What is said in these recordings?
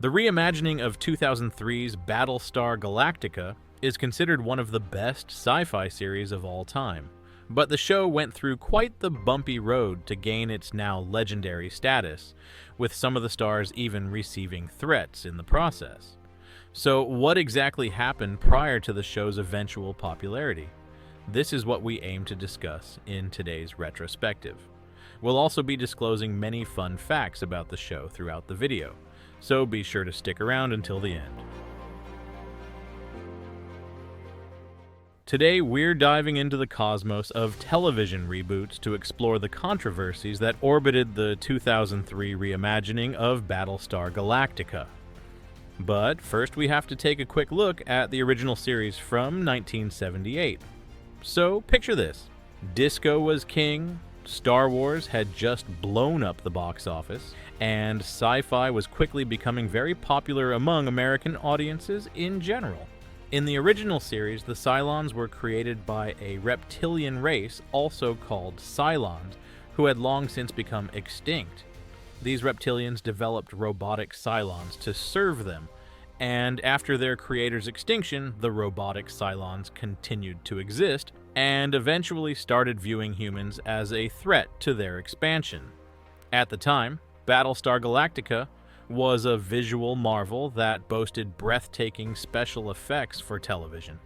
The reimagining of 2003's Battlestar Galactica is considered one of the best sci-fi series of all time, but the show went through quite the bumpy road to gain its now legendary status, with some of the stars even receiving threats in the process. So what exactly happened prior to the show's eventual popularity? This is what we aim to discuss in today's retrospective. We'll also be disclosing many fun facts about the show throughout the video, so be sure to stick around until the end. Today, we're diving into the cosmos of television reboots to explore the controversies that orbited the 2003 reimagining of Battlestar Galactica. But first, we have to take a quick look at the original series from 1978. So, picture this. Disco was king, Star Wars had just blown up the box office, and sci-fi was quickly becoming very popular among American audiences in general. In the original series, the Cylons were created by a reptilian race also called Cylons, who had long since become extinct. These reptilians developed robotic Cylons to serve them, and after their creator's extinction, the robotic Cylons continued to exist, and eventually started viewing humans as a threat to their expansion. At the time, Battlestar Galactica was a visual marvel that boasted breathtaking special effects for television.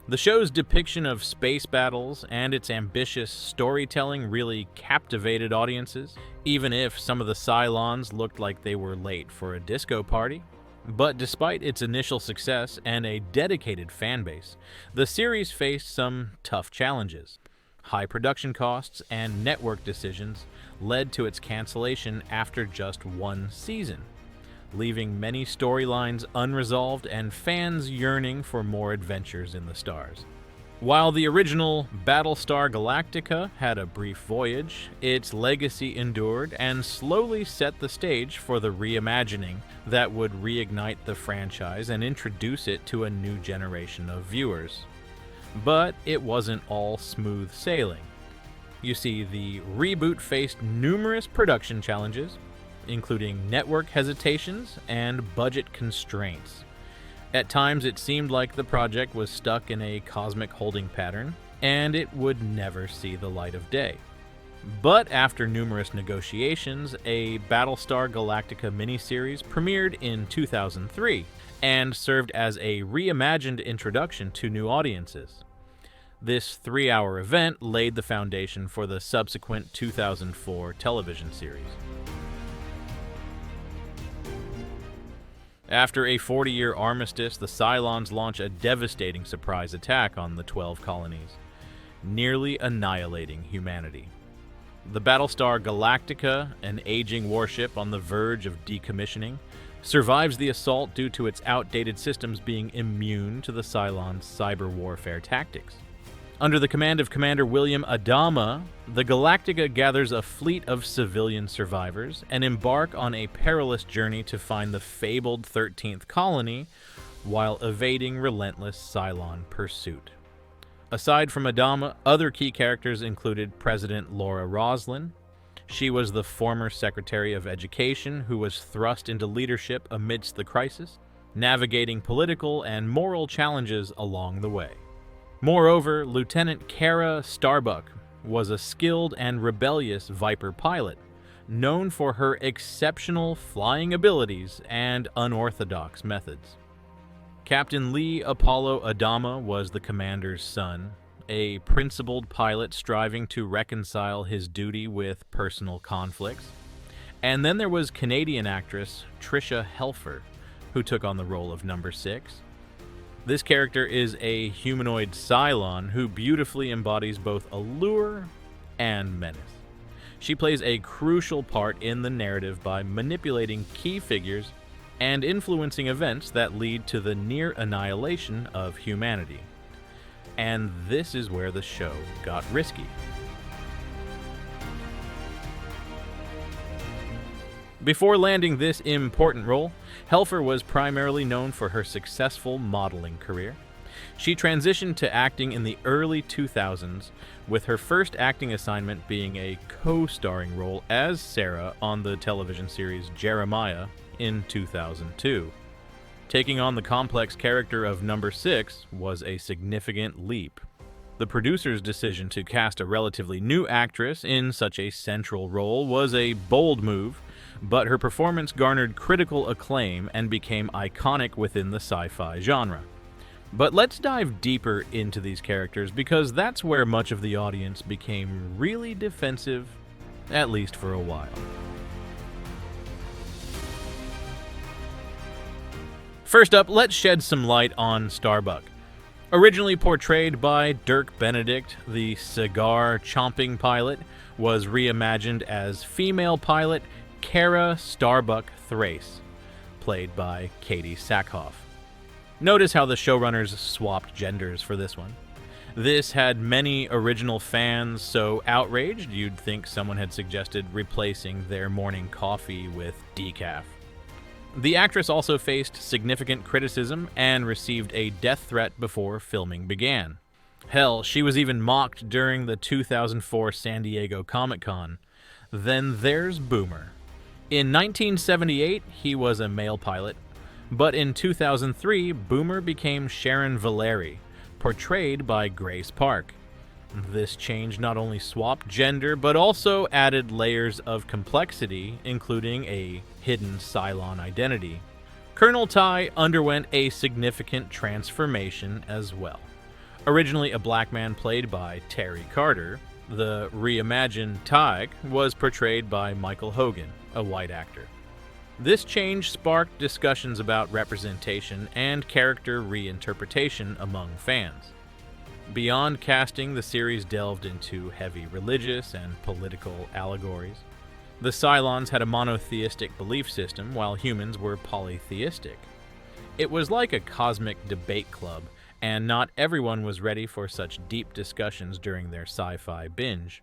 The show's depiction of space battles and its ambitious storytelling really captivated audiences, even if some of the Cylons looked like they were late for a disco party. But despite its initial success and a dedicated fanbase, the series faced some tough challenges. High production costs and network decisions led to its cancellation after just one season, leaving many storylines unresolved and fans yearning for more adventures in the stars. While the original Battlestar Galactica had a brief voyage, its legacy endured and slowly set the stage for the reimagining that would reignite the franchise and introduce it to a new generation of viewers. But it wasn't all smooth sailing. You see, the reboot faced numerous production challenges, including network hesitations and budget constraints. At times, it seemed like the project was stuck in a cosmic holding pattern, and it would never see the light of day. But after numerous negotiations, a Battlestar Galactica miniseries premiered in 2003 and served as a reimagined introduction to new audiences. This 3-hour event laid the foundation for the subsequent 2004 television series. After a 40-year armistice, the Cylons launch a devastating surprise attack on the 12 colonies, nearly annihilating humanity. The Battlestar Galactica, an aging warship on the verge of decommissioning, survives the assault due to its outdated systems being immune to the Cylons' cyber warfare tactics. Under the command of Commander William Adama, the Galactica gathers a fleet of civilian survivors and embark on a perilous journey to find the fabled 13th colony while evading relentless Cylon pursuit. Aside from Adama, other key characters included President Laura Roslin. She was the former Secretary of Education who was thrust into leadership amidst the crisis, navigating political and moral challenges along the way. Moreover, Lieutenant Kara Starbuck was a skilled and rebellious Viper pilot, known for her exceptional flying abilities and unorthodox methods. Captain Lee Apollo Adama was the commander's son, a principled pilot striving to reconcile his duty with personal conflicts. And then there was Canadian actress Tricia Helfer, who took on the role of Number 6. This character is a humanoid Cylon who beautifully embodies both allure and menace. She plays a crucial part in the narrative by manipulating key figures and influencing events that lead to the near annihilation of humanity. And this is where the show got risky. Before landing this important role, Helfer was primarily known for her successful modeling career. She transitioned to acting in the early 2000s, with her first acting assignment being a co-starring role as Sarah on the television series Jeremiah in 2002. Taking on the complex character of Number 6 was a significant leap. The producer's decision to cast a relatively new actress in such a central role was a bold move, but her performance garnered critical acclaim and became iconic within the sci-fi genre. But let's dive deeper into these characters because that's where much of the audience became really defensive, at least for a while. First up, let's shed some light on Starbuck. Originally portrayed by Dirk Benedict, the cigar-chomping pilot was reimagined as female pilot Kara Starbuck Thrace, played by Katie Sackhoff. Notice how the showrunners swapped genders for this one. This had many original fans so outraged you'd think someone had suggested replacing their morning coffee with decaf. The actress also faced significant criticism and received a death threat before filming began. Hell, she was even mocked during the 2004 San Diego Comic-Con. Then there's Boomer. In 1978, he was a male pilot, but in 2003, Boomer became Sharon Valeri, portrayed by Grace Park. This change not only swapped gender, but also added layers of complexity, including a hidden Cylon identity. Colonel Ty underwent a significant transformation as well. Originally a black man played by Terry Carter, the reimagined Tyke was portrayed by Michael Hogan, a white actor. This change sparked discussions about representation and character reinterpretation among fans. Beyond casting, the series delved into heavy religious and political allegories. The Cylons had a monotheistic belief system, while humans were polytheistic. It was like a cosmic debate club, and not everyone was ready for such deep discussions during their sci-fi binge.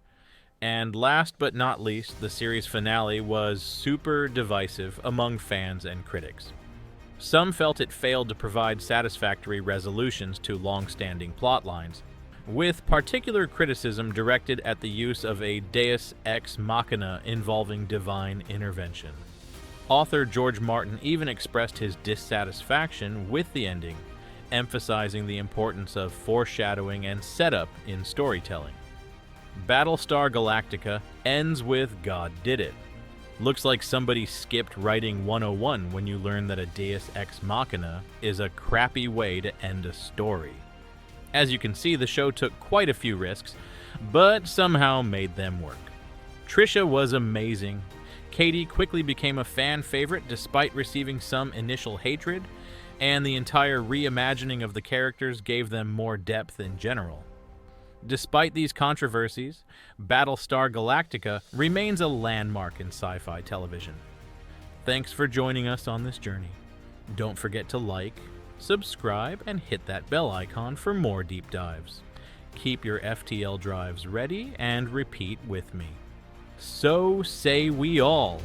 And last but not least, the series finale was super divisive among fans and critics. Some felt it failed to provide satisfactory resolutions to long-standing plot lines, with particular criticism directed at the use of a deus ex machina involving divine intervention. Author George Martin even expressed his dissatisfaction with the ending, emphasizing the importance of foreshadowing and setup in storytelling. Battlestar Galactica ends with God did it. Looks like somebody skipped writing 101 when you learn that a deus ex machina is a crappy way to end a story. As you can see, the show took quite a few risks, but somehow made them work. Tricia was amazing. Katie quickly became a fan favorite despite receiving some initial hatred, and the entire reimagining of the characters gave them more depth in general. Despite these controversies, Battlestar Galactica remains a landmark in sci-fi television. Thanks for joining us on this journey. Don't forget to like, subscribe, and hit that bell icon for more deep dives. Keep your FTL drives ready and repeat with me. So say we all.